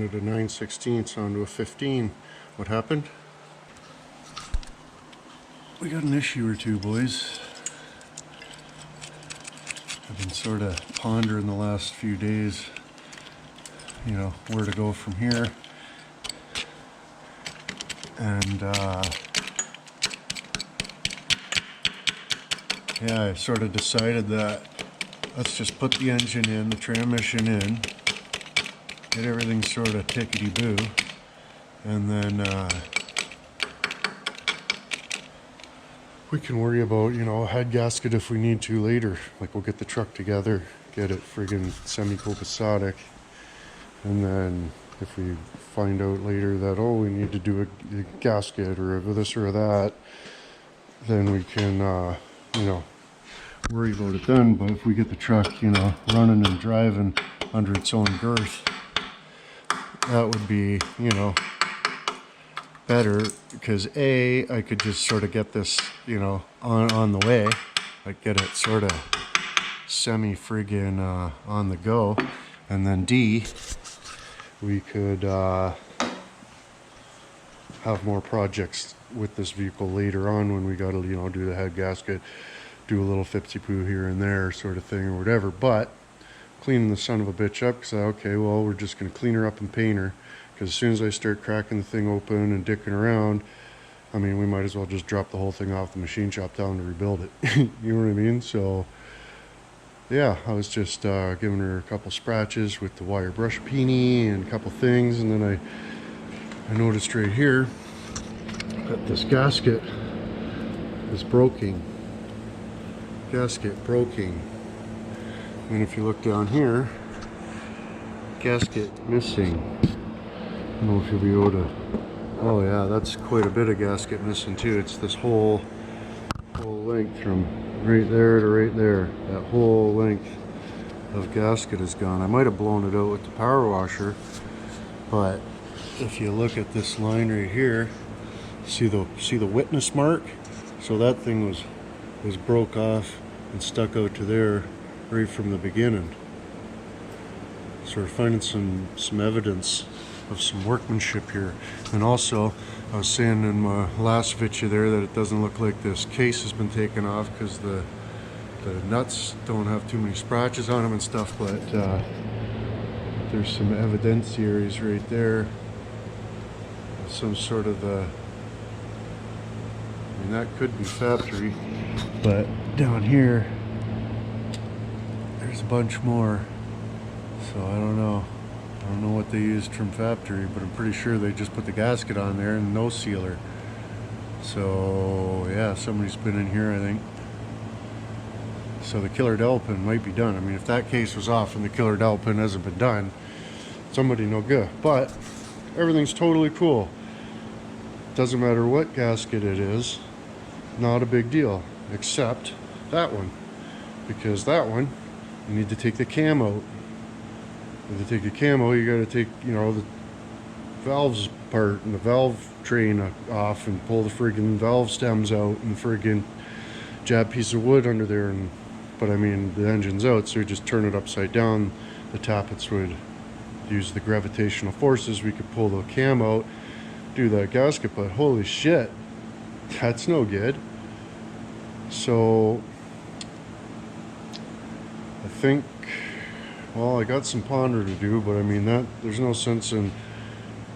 wanted a 9/16 onto a 15. What happened? We got an issue or two, boys. I've been sort of pondering the last few days, you know, where to go from here. And yeah, I sort of decided that let's just put the engine in, the transmission in, get everything sort of tickety-boo, and then we can worry about, you know, a head gasket if we need to later. Like, we'll get the truck together, get it friggin' semi-copacetic, and then if we find out later that, oh, we need to do a gasket or this or that, then we can, you know, worry about it then. But if we get the truck, you know, running and driving under its own girth, that would be, you know, better, because I could just sort of get this, you know, on the way, like get it sort of semi-friggin' on the go, and then D, we could have more projects with this vehicle later on when we got to, you know, do the head gasket, do a little fipsy-poo here and there sort of thing or whatever. But cleaning the son of a bitch up, because okay, well, we're just going to clean her up and paint her, because as soon as I start cracking the thing open and dicking around, I mean, we might as well just drop the whole thing off the machine shop down to rebuild it. You know what I mean? So yeah, I was just giving her a couple scratches with the wire brush peony and a couple things, and then I noticed right here that this gasket is broken. Gasket broken. And if you look down here, gasket missing. I don't know if you'll be able to. Oh yeah, that's quite a bit of gasket missing too. It's this whole length from right there to right there. That whole length of gasket is gone. I might have blown it out with the power washer, but if you look at this line right here, see the witness mark? So that thing was broke off and stuck out to there right from the beginning. So we're finding some evidence of some workmanship here. And also, I was saying in my last video there that it doesn't look like this case has been taken off because the nuts don't have too many scratches on them and stuff, but there's some evidenciaries right there. Some sort of I mean, that could be factory, but down here there's a bunch more, so I don't know what they used from factory, but I'm pretty sure they just put the gasket on there and no sealer. So yeah, somebody's been in here, I think. So the killer dowel pin might be done. I mean, if that case was off and the killer dowel pin hasn't been done, somebody no good. But everything's totally cool. Doesn't matter what gasket it is, not a big deal, except that one, because that one you need to take the cam out. To take the camo, you got to take, you know, the valves part and the valve train off and pull the friggin' valve stems out and friggin' jab piece of wood under there. And but I mean, the engine's out, so you just turn it upside down. The tappets would use the gravitational forces. We could pull the cam out, do that gasket, but holy shit, that's no good. So I think, well, I got some ponder to do, but I mean, that there's no sense in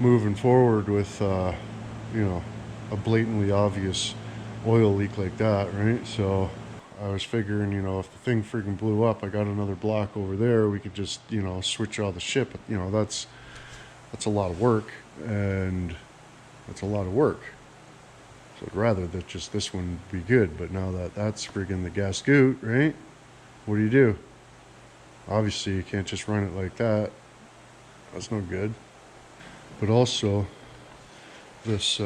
moving forward with you know, a blatantly obvious oil leak like that, right? So I was figuring, you know, if the thing freaking blew up, I got another block over there, we could just, you know, switch all the shit. But you know, that's a lot of work, and that's a lot of work. So I'd rather that just this one be good. But now that that's friggin' the gasket, right? What do? Obviously, you can't just run it like that. That's no good. But also, this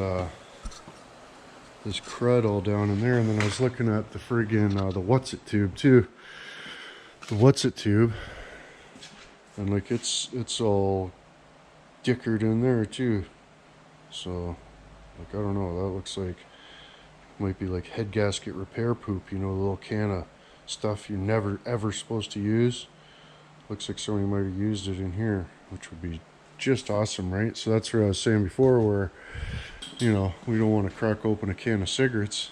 this crud all down in there, and then I was looking at the friggin' the what's-it tube too. The what's-it tube, and like it's all dickered in there too. So, like, I don't know. That looks like might be like head gasket repair poop. You know, a little can of stuff you're never ever supposed to use. Looks like somebody might have used it in here, which would be just awesome, right? So that's what I was saying before, where, you know, we don't want to crack open a can of cigarettes.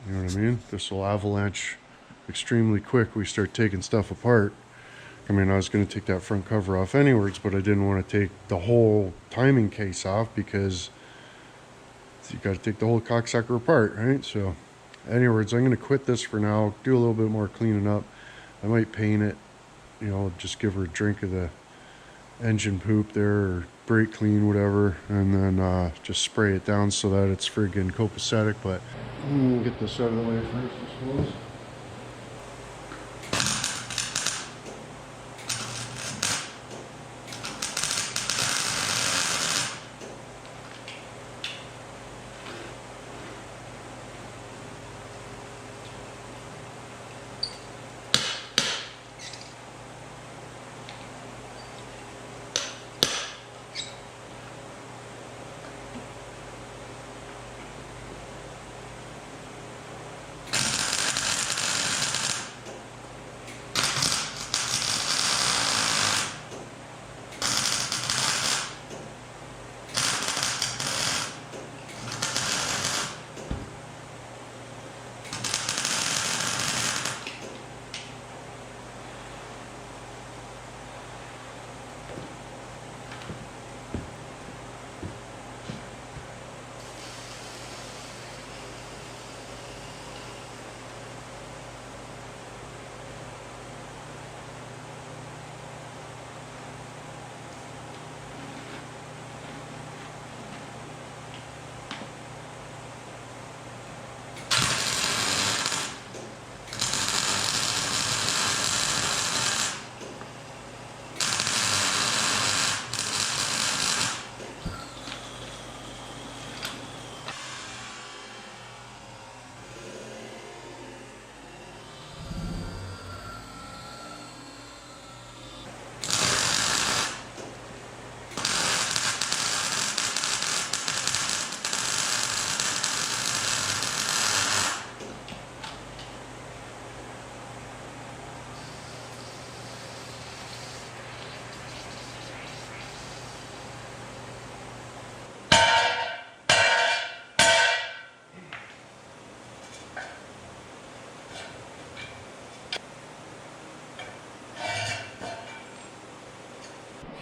You know what I mean? This will avalanche extremely quick. We start taking stuff apart. I mean, I was going to take that front cover off anyways, but I didn't want to take the whole timing case off because you got to take the whole cocksucker apart, right? So anyways, I'm going to quit this for now, do a little bit more cleaning up. I might paint it, you know, just give her a drink of the engine poop there, or brake clean, whatever, and then just spray it down so that it's friggin' copacetic. But get this out of the way first, I suppose.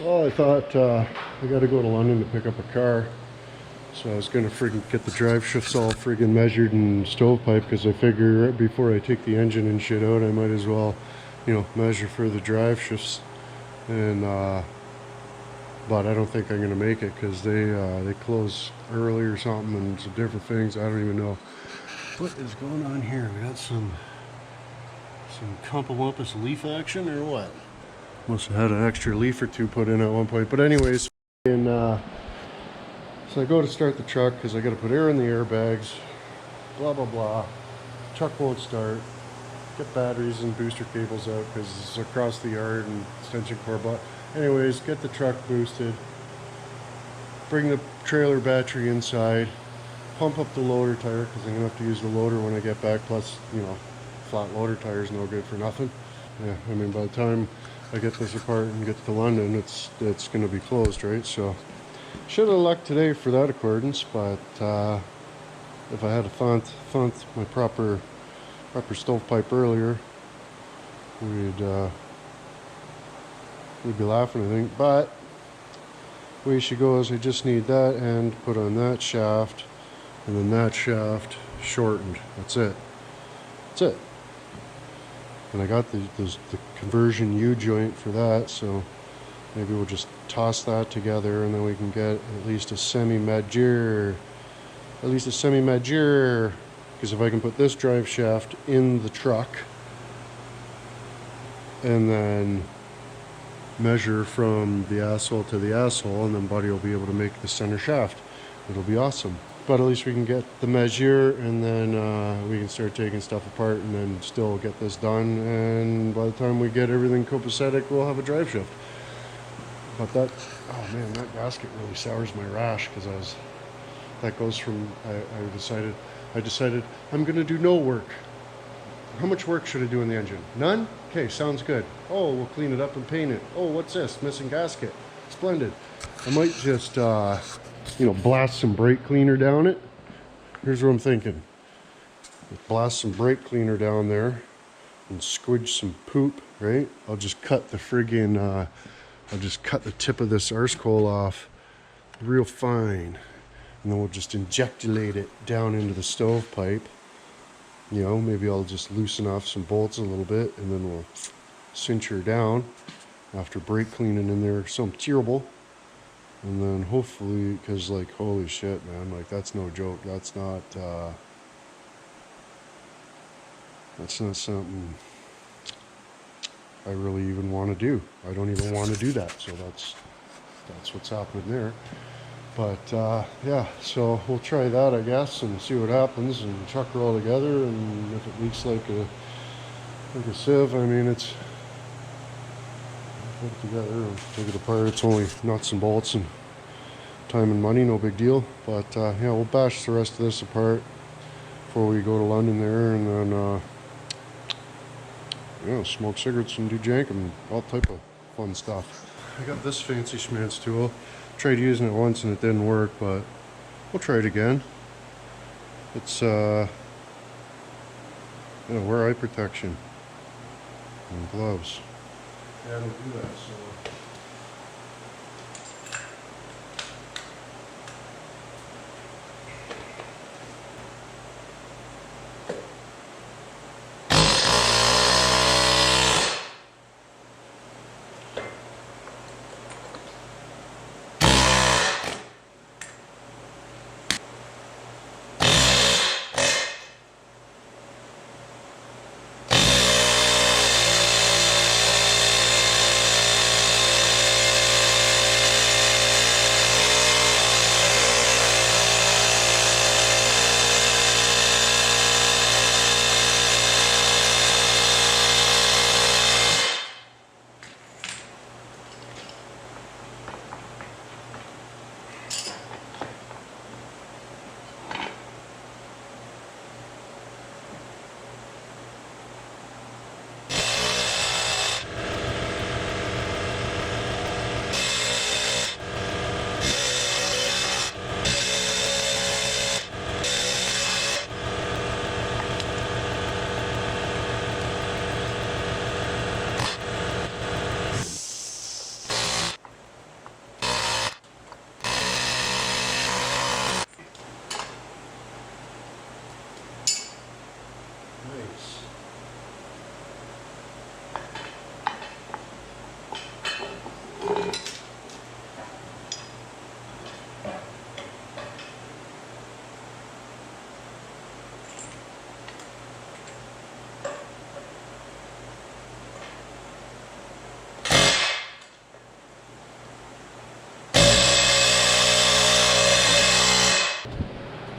Well, I thought I got to go to London to pick up a car, so I was going to friggin' get the drive shifts all friggin' measured and stovepipe, because I figure right before I take the engine and shit out, I might as well, you know, measure for the drive shifts. And but I don't think I'm going to make it, because they close early or something, and some different things. I don't even know what is going on here. We got some Compawampus leaf action or what? Must have had an extra leaf or two put in at one point. But anyways, so I go to start the truck because I got to put air in the airbags, blah blah blah. Truck won't start. Get batteries and booster cables out because it's across the yard and extension cord. But anyways, get the truck boosted. Bring the trailer battery inside. Pump up the loader tire because I'm gonna have to use the loader when I get back. Plus, you know, flat loader tire is no good for nothing. Yeah, I mean, by the time I get this apart and get to London, it's going to be closed, right? So should have luck today for that accordance, but if I had a found my proper stovepipe earlier, we'd be laughing, I think. But way she goes, I just need that end put on that shaft, and then that shaft shortened. That's it. That's it. And I got the conversion U-joint for that, so maybe we'll just toss that together, and then we can get at least a semi-major. Because if I can put this drive shaft in the truck and then measure from the asshole to the asshole, and then Buddy will be able to make the center shaft. It'll be awesome. But at least we can get the measure, and then we can start taking stuff apart, and then still get this done. And by the time we get everything copacetic, we'll have a drive shaft. But that, oh man, that gasket really sours my rash, because that goes from, I decided I'm gonna do no work. How much work should I do in the engine? None? Okay, sounds good. Oh, we'll clean it up and paint it. Oh, what's this? Missing gasket. Splendid. I might just, you know, blast some brake cleaner down it. Here's what I'm thinking. Blast some brake cleaner down there and squidge some poop, right? I'll just cut the friggin', I'll just cut the tip of this arse coal off real fine. And then we'll just injectulate it down into the stovepipe. You know, maybe I'll just loosen off some bolts a little bit and then we'll cinch her down after brake cleaning in there some terrible. And then hopefully, because like, holy shit, man, like that's no joke. That's not something I really even want to do. I don't even want to do that. So that's what's happening there. But yeah, so we'll try that, I guess, and see what happens, and chuck her all together. And if it leaks like a sieve, I mean, it's put it together and take it apart. It's only nuts and bolts and time and money, no big deal. But yeah, we'll bash the rest of this apart before we go to London there, and then yeah, smoke cigarettes and do jank and all type of fun stuff. I got this fancy schmancy tool. Tried using it once and it didn't work, but we'll try it again. It's you know, wear eye protection and gloves. Yeah, I don't do that, so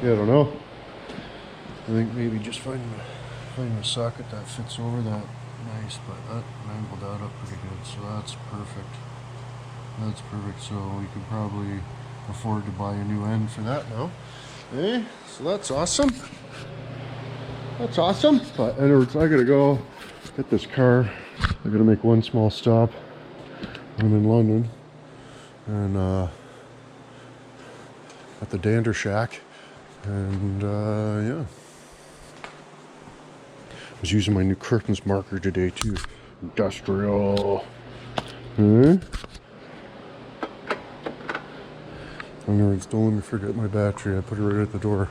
yeah, I don't know. I think maybe just find a socket that fits over that nice, but that angled that up pretty good, so that's perfect. That's perfect, so we could probably afford to buy a new end for that now. Hey, so that's awesome. That's awesome. But anyways, I gotta go get this car. I gotta make one small stop when I'm in London, and at the Dander Shack. And yeah, I was using my new curtains marker today too. Industrial. In other words, don't let me forget my battery. I put it right at the door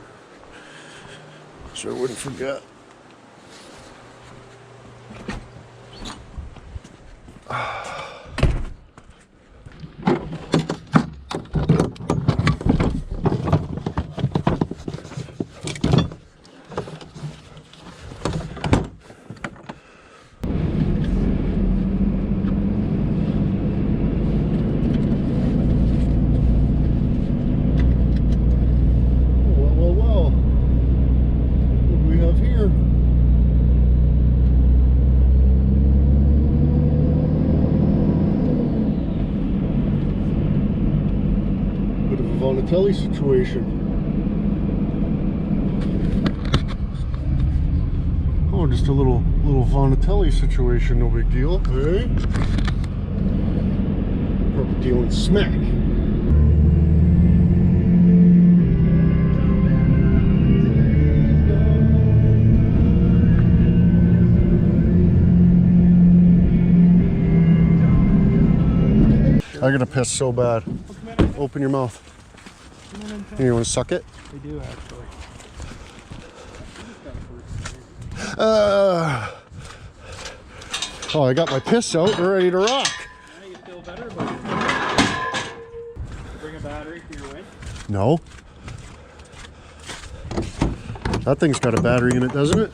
so I wouldn't forget. Vonatelli situation. Oh, just a little Vonatelli situation, no big deal. Hey, torque dealing smack. I'm gonna piss so bad. Open your mouth. Here, you want to suck it? We do actually. Oh, I got my piss out. We're ready to rock. Now you feel better about it. Bring a battery for your win? No. That thing's got a battery in it, doesn't it?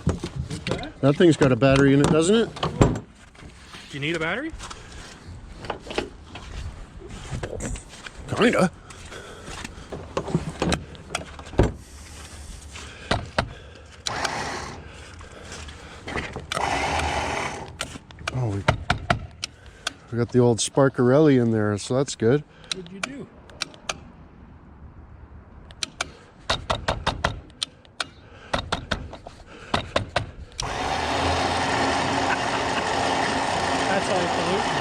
That thing's got a battery in it, doesn't it? Do you need a battery? Kinda. Oh, we got the old Sparkarelli in there, so that's good. What'd you do? That's all pollution.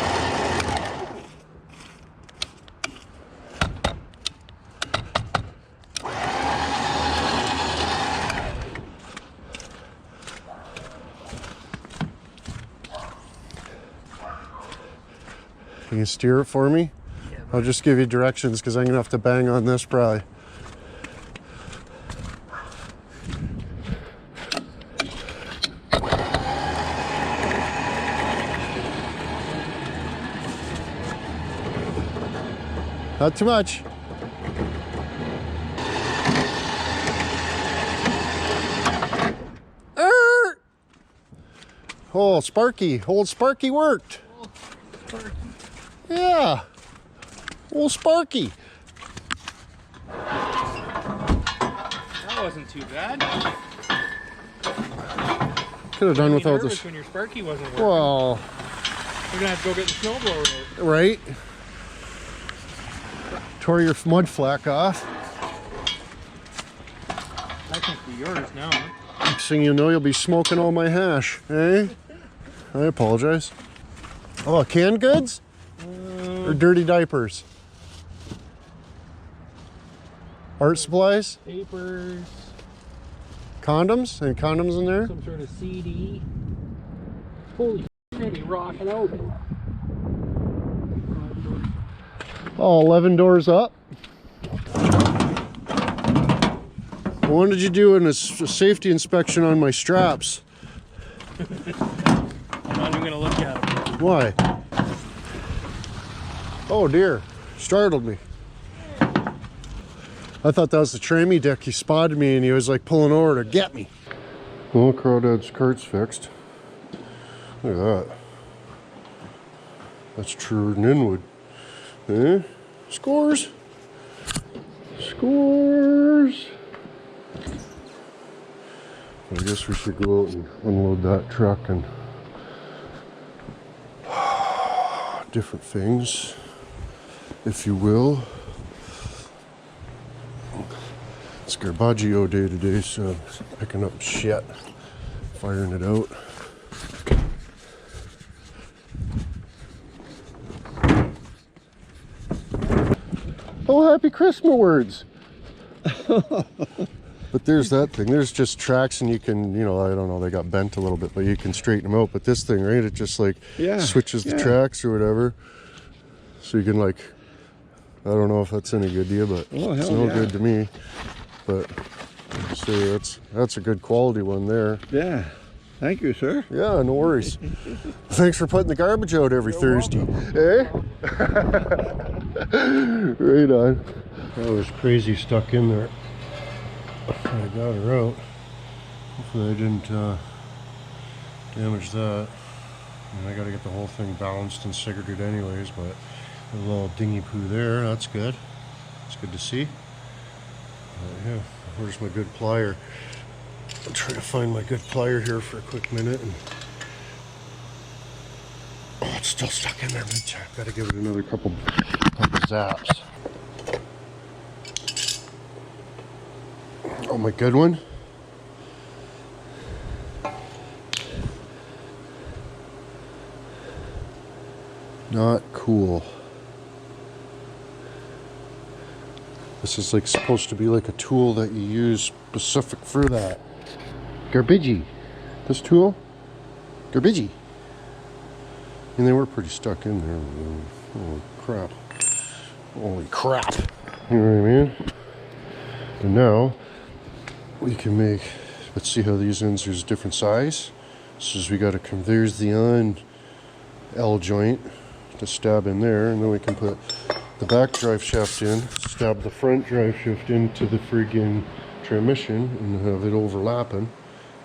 Can you steer it for me? Yeah, I'll just give you directions because I'm gonna have to bang on this probably. Not too much. Oh, Sparky. Old Sparky worked. oh, Sparky. Yeah. Old Sparky. That wasn't too bad. Could have done Be without nervous this. when your Sparky wasn't working. Well, You're gonna have to go get the snowblower out. right. Tore your mud flack off. That can be yours now. Next thing you know, you'll be smoking all my hash, eh? I apologize. Oh, canned goods? Or dirty diapers? Art supplies? Papers, Condoms? Any condoms in there? some sort of CD. Holy shit, you're gonna be rocking out. Oh, 11 doors up. When did you do a safety inspection on my straps? I'm not even gonna look at them. Why? Oh dear, startled me. I thought that was the trammy deck. He spotted me and he was like pulling over to get me. Well, Crawdad's cart's fixed. Look at that. That's truer than inwood. Eh? Scores. Scores. I guess we should go out and unload that truck and different things, if you will. It's Garbaggio day today, so I'm picking up shit, firing it out. Oh, happy Christmas words. But there's that thing. There's just tracks and you can, you know, I don't know, they got bent a little bit, but you can straighten them out. But this thing, right, it just like switches the tracks or whatever. So you can like, I don't know if that's any good to you, but it's no good to me. But see, that's a good quality one there. Yeah. Thank you, sir. Yeah, no worries. Thanks for putting the garbage out every Thursday. Eh? Right on. That was crazy stuck in there. I got her out. Hopefully I didn't damage that. And I got to get the whole thing balanced and cigaretted anyways, but a little dingy poo there, that's good. It's good to see. Yeah, where's my good plier? I'm trying to find my good plier here for a quick minute. And oh, it's still stuck in there. I've got to give it another couple zaps. Oh, my good one. Not cool. This is like supposed to be like a tool that you use specific for that. Garbagey. This tool? Garbagey. And they were pretty stuck in there. Holy crap. Holy crap. You know what I mean? And now we can make, let's see how these ends, there's different size. So we got to come, there's the L joint to stab in there, and then we can put the back drive shaft in, stab the front drive shaft into the friggin' transmission and have it overlapping.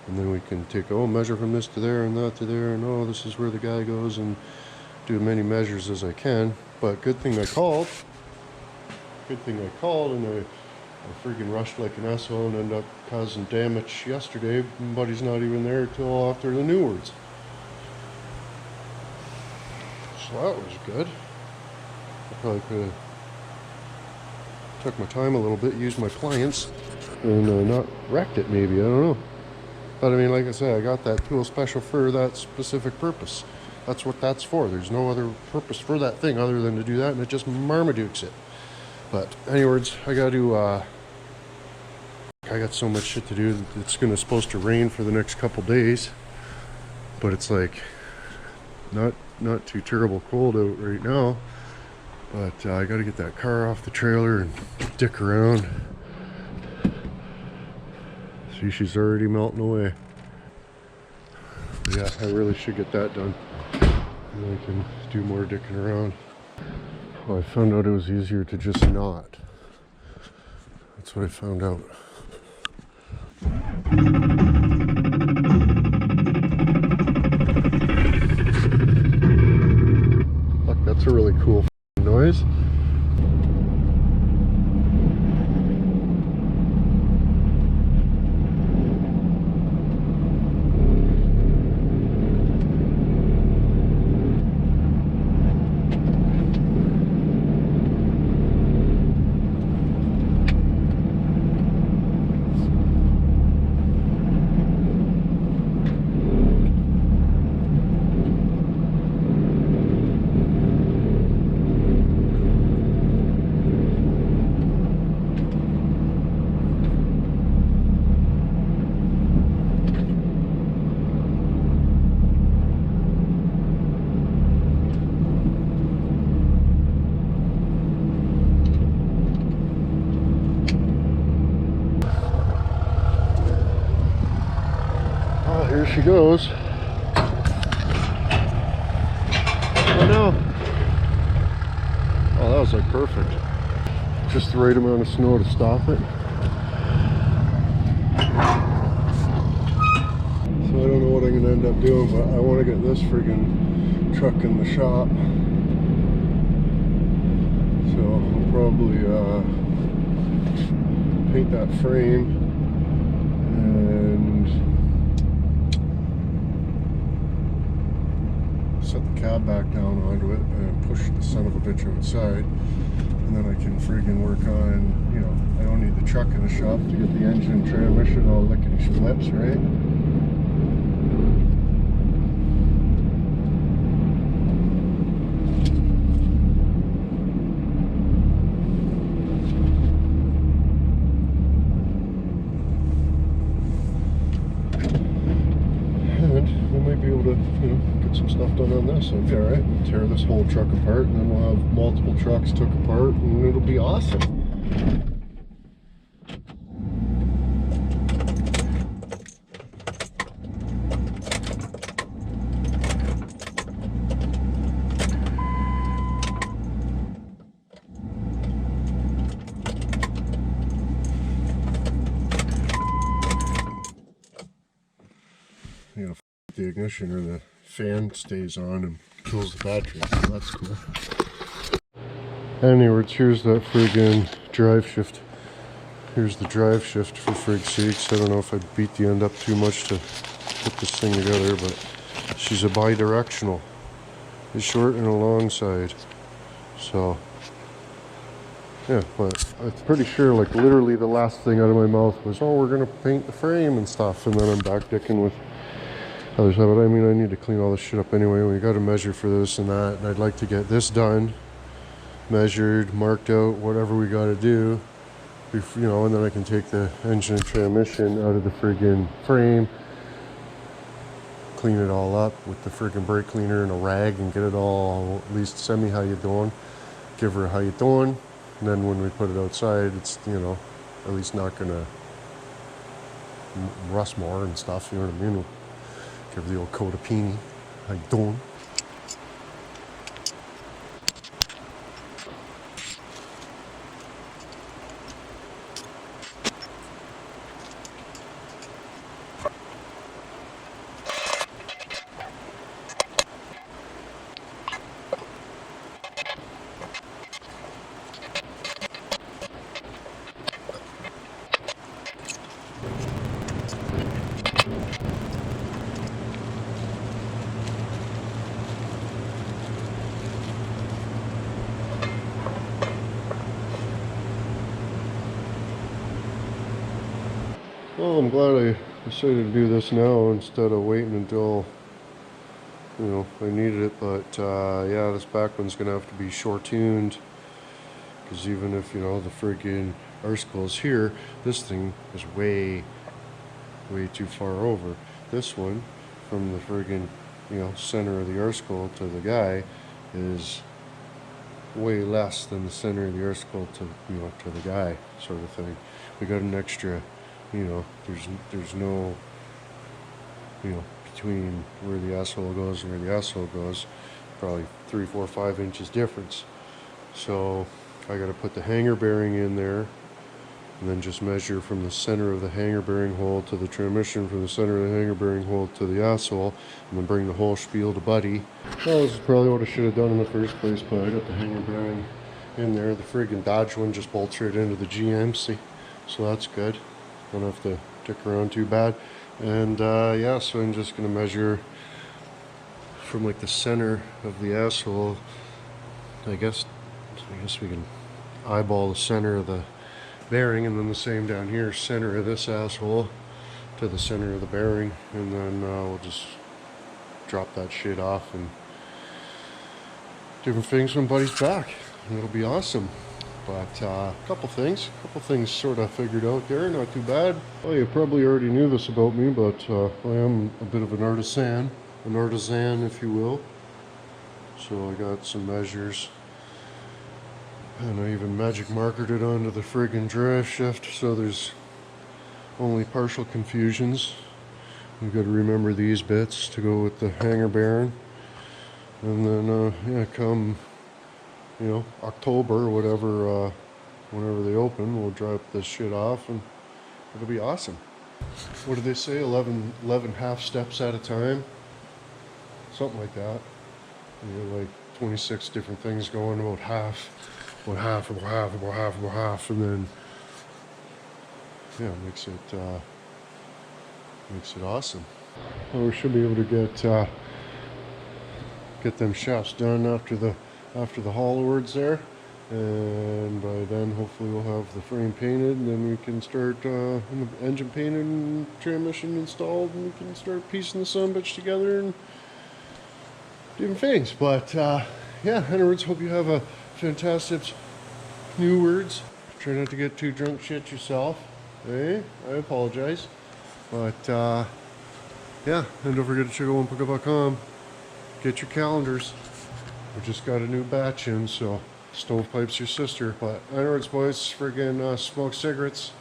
And then we can take, measure from this to there and that to there, and this is where the guy goes, and do as many measures as I can. But good thing I called. And I freaking rushed like an asshole and ended up causing damage yesterday. But he's not even there till after the new words. So that was good. I probably could have took my time a little bit, used my pliance, and not wrecked it maybe, I don't know. But I mean, like I said, I got that tool special for that specific purpose. That's what that's for. There's no other purpose for that thing other than to do that, and it just Marmadukes it. But anyways, I got so much shit to do. It's supposed to rain for the next couple days, but it's like not too terrible cold out right now. But I got to get that car off the trailer and dick around. See, she's already melting away. But yeah, I really should get that done, and I can do more dicking around. Well, I found out it was easier to just not. That's what I found out. Look, that's a really cool noise. Here she goes. Oh no. Oh, that was like perfect. Just the right amount of snow to stop it. So I don't know what I'm going to end up doing, but I want to get this friggin' truck in the shop. So I'll probably paint that frame and set the cab back down onto it and push the son of a bitch outside, and then I can friggin' work on, I don't need the truck in the shop to get the engine and transmission all lickety splits, right? Be able to, get some stuff done on this. It'll be alright. We'll tear this whole truck apart, and then we'll have multiple trucks took apart, and it'll be awesome. The ignition or the fan stays on and kills the battery, so that's cool. Anyways, here's that friggin' drive shift. Here's the drive shift, for frig's sakes. I don't know if I beat the end up too much to put this thing together, but she's a bi-directional. A short and a long side. So yeah, but I'm pretty sure, like, literally the last thing out of my mouth was, we're gonna paint the frame and stuff, and then I'm back dicking with other stuff. But I mean, I need to clean all this shit up anyway. We got to measure for this and that, and I'd like to get this done, measured, marked out, whatever we got to do, before, you know, and then I can take the engine and transmission out of the friggin' frame, clean it all up with the friggin' brake cleaner and a rag and get it all, at least send me how you doing, give her how you doing, and then when we put it outside, it's, you know, at least not gonna rust more and stuff, you know what I mean? We'll give her the old coat of peony, how you doing? Well, I'm glad I decided to do this now instead of waiting until, you know, I needed it. But yeah, this back one's gonna have to be short tuned, because even if, you know, the friggin' arsicle is here, this thing is way too far over. This one, from the friggin', you know, center of the arsicle to the guy, is way less than the center of the arsicle to, you know, to the guy, sort of thing. We got an extra, you know, there's no, you know, between where the asshole goes and where the asshole goes, probably 3, 4, 5 inches difference. So I got to put the hanger bearing in there, and then just measure from the center of the hanger bearing hole to the transmission, from the center of the hanger bearing hole to the asshole, and then bring the whole spiel to Buddy. Well, this is probably what I should have done in the first place, but I got the hanger bearing in there. The friggin' Dodge one just bolts right into the GMC, so that's good. Don't have to dick around too bad. And yeah, so I'm just gonna measure from like the center of the asshole. I guess we can eyeball the center of the bearing, and then the same down here, center of this asshole to the center of the bearing, and then we'll just drop that shit off and different things from Buddy's back, and it'll be awesome. But a couple things sort of figured out there, not too bad. Well, you probably already knew this about me, but I am a bit of an artisan if you will. So I got some measures, and I even magic markered it onto the friggin' driveshaft, so there's only partial confusions. You've got to remember these bits to go with the hanger bearing, and then yeah, come, you know, October or whatever, whenever they open, we'll drop this shit off and it'll be awesome. What do they say? 11 half steps at a time? Something like that. You know, like 26 different things going, about half, and then, yeah, it makes it awesome. Well, we should be able to get them shafts done after the hollowards there, and by then hopefully we'll have the frame painted, and then we can start the engine painted and transmission installed, and we can start piecing the sumbitch together and doing things. But yeah, anyways, hope you have a fantastic new words. Try not to get too drunk shit yourself. Hey, I apologize. But yeah, and don't forget to check out onepickup.com. Get your calendars. We just got a new batch in, so stovepipe's your sister. But anyways, boys, friggin' smoke cigarettes.